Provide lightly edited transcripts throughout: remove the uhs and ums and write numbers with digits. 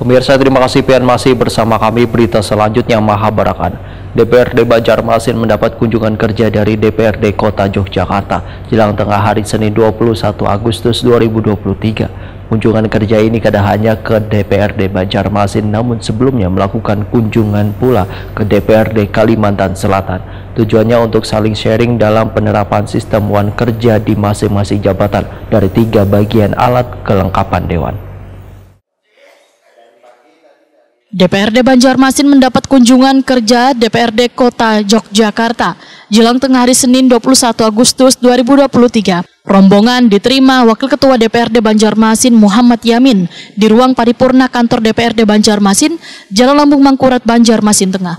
Pemirsa, terima kasih pian masih bersama kami. Berita selanjutnya Mahabarakan. DPRD Banjarmasin mendapat kunjungan kerja dari DPRD Kota Yogyakarta jelang tengah hari Senin 21 Agustus 2023. Kunjungan kerja ini tidak hanya ke DPRD Banjarmasin, namun sebelumnya melakukan kunjungan pula ke DPRD Kalimantan Selatan. Tujuannya untuk saling sharing dalam penerapan sistem one kerja di masing-masing jabatan dari 3 bagian alat kelengkapan Dewan. DPRD Banjarmasin mendapat kunjungan kerja DPRD Kota Yogyakarta jelang tengah hari Senin 21 Agustus 2023. Rombongan diterima Wakil Ketua DPRD Banjarmasin Muhammad Yamin di ruang paripurna kantor DPRD Banjarmasin, Jalan Lambung Mangkurat, Banjarmasin Tengah.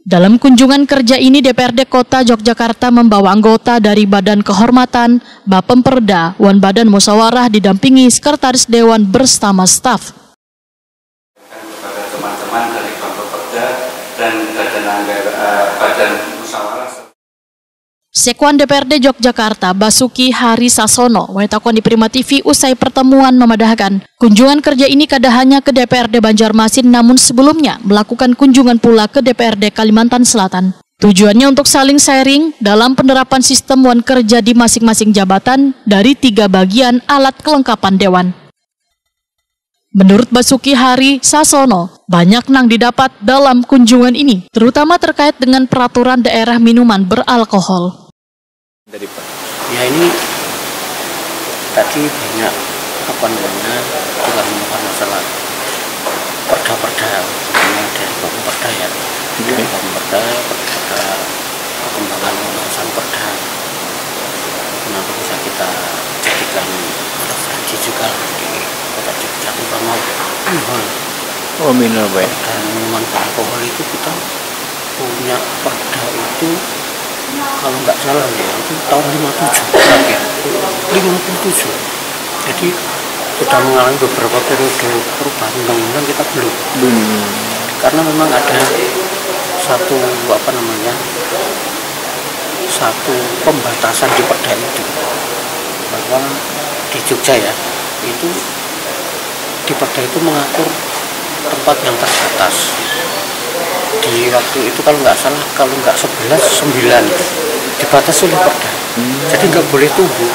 Dalam kunjungan kerja ini, DPRD Kota Yogyakarta membawa anggota dari Badan Kehormatan, Bapemperda, Wan Badan Musyawarah didampingi Sekretaris Dewan bersama staf. Teman-teman dari Bapemperda dan Badan Musyawarah. Sekwan DPRD Yogyakarta Basuki Hari Sasono menyampaikan di Prima TV usai pertemuan memadahkan kunjungan kerja ini kada hanya ke DPRD Banjarmasin, namun sebelumnya melakukan kunjungan pula ke DPRD Kalimantan Selatan. Tujuannya untuk saling sharing dalam penerapan sistem one kerja di masing-masing jabatan dari 3 bagian alat kelengkapan Dewan. Menurut Basuki Hari Sasono, banyak nang didapat dalam kunjungan ini, terutama terkait dengan peraturan daerah minuman beralkohol. Ya ini tadi banyak bukan masalah perda-perda dari Bapemperda ya, dari Bapemperda perkembangan pembahasan perda, kenapa bisa kita jadikan referensi juga di Kota Yogyakarta mau minum dan minuman beralkohol itu kita punya perda itu kalau nggak salah ya itu tahun 57. Jadi sudah mengalami beberapa periode perubahan undang-undang, kita belum. Karena memang ada satu pembatasan di perda itu, bahwa di Jogja ya itu di perda itu mengatur tempat yang terbatas. Di waktu itu kalau nggak 11, 9 dibatasi oleh perda. Jadi nggak boleh tumbuh.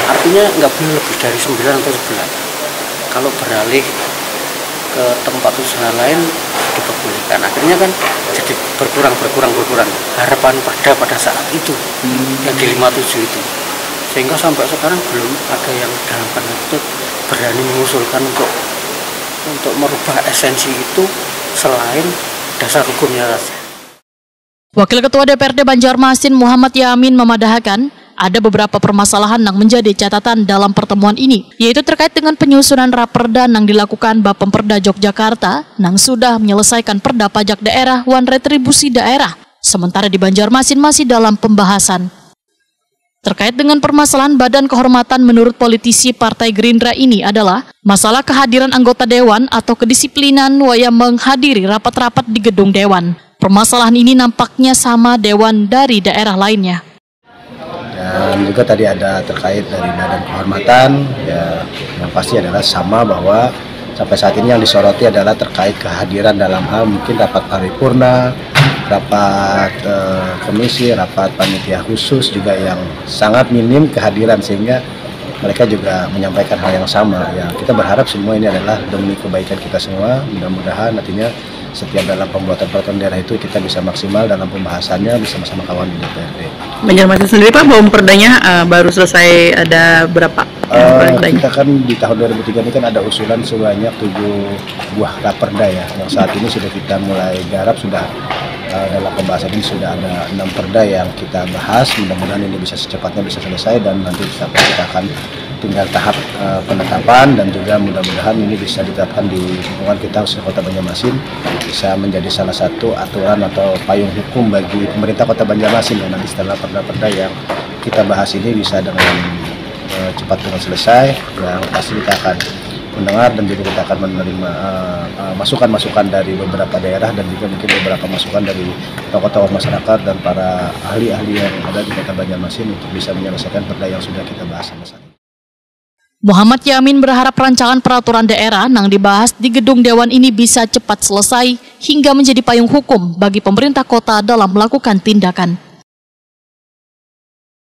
Artinya nggak boleh lebih dari 9 atau 11. Kalau beralih ke tempat usaha lain diperbolehkan. Akhirnya kan jadi berkurang. Harapan perda pada saat itu yang di 57 itu. Sehingga sampai sekarang belum ada yang dalam tanda kutip berani mengusulkan untuk merubah esensi itu selain dasar hukumnya saja. Wakil Ketua DPRD Banjarmasin Muhammad Yamin memadahkan ada beberapa permasalahan yang menjadi catatan dalam pertemuan ini, yaitu terkait dengan penyusunan raperda yang dilakukan Bapemperda Yogyakarta yang sudah menyelesaikan perda pajak daerah wan retribusi daerah, sementara di Banjarmasin masih dalam pembahasan. Terkait dengan permasalahan Badan Kehormatan, menurut politisi Partai Gerindra ini adalah masalah kehadiran anggota Dewan atau kedisiplinan yang menghadiri rapat-rapat di gedung Dewan. Permasalahan ini nampaknya sama Dewan dari daerah lainnya. Dan juga tadi ada terkait dari Badan Kehormatan, ya, yang pasti adalah sama bahwa sampai saat ini yang disoroti adalah terkait kehadiran dalam hal mungkin rapat paripurna, rapat komisi, rapat panitia khusus juga yang sangat minim kehadiran, sehingga mereka juga menyampaikan hal yang sama. Ya, kita berharap semua ini adalah demi kebaikan kita semua. Mudah-mudahan nantinya setiap dalam pembuatan peraturan daerah itu kita bisa maksimal dalam pembahasannya bersama-sama kawan di DPRD. Banjarmasin sendiri Pak, belum perdanya baru selesai, ada berapa? Kita kan di tahun 2003 ini kan ada usulan sebanyak 7 buah raperda ya, yang saat ini sudah kita mulai garap, sudah dalam pembahasan ini sudah ada 6 perda yang kita bahas. Mudah-mudahan ini bisa secepatnya bisa selesai dan nanti kita akan tinggal tahap penetapan, dan juga mudah-mudahan ini bisa ditetapkan di lingkungan kita khususnya Kota Banjarmasin, bisa menjadi salah satu aturan atau payung hukum bagi pemerintah Kota Banjarmasin. Dan nanti setelah perda-perda yang kita bahas ini bisa dengan cepat dengan selesai, yang pasti kita akan mendengar dan juga kita akan menerima masukan-masukan dari beberapa daerah dan juga mungkin beberapa masukan dari tokoh-tokoh masyarakat dan para ahli-ahli yang ada di Kota Banjarmasin untuk bisa menyelesaikan perda yang sudah kita bahas sama-sama. Muhammad Yamin berharap rancangan peraturan daerah yang dibahas di gedung Dewan ini bisa cepat selesai hingga menjadi payung hukum bagi pemerintah kota dalam melakukan tindakan.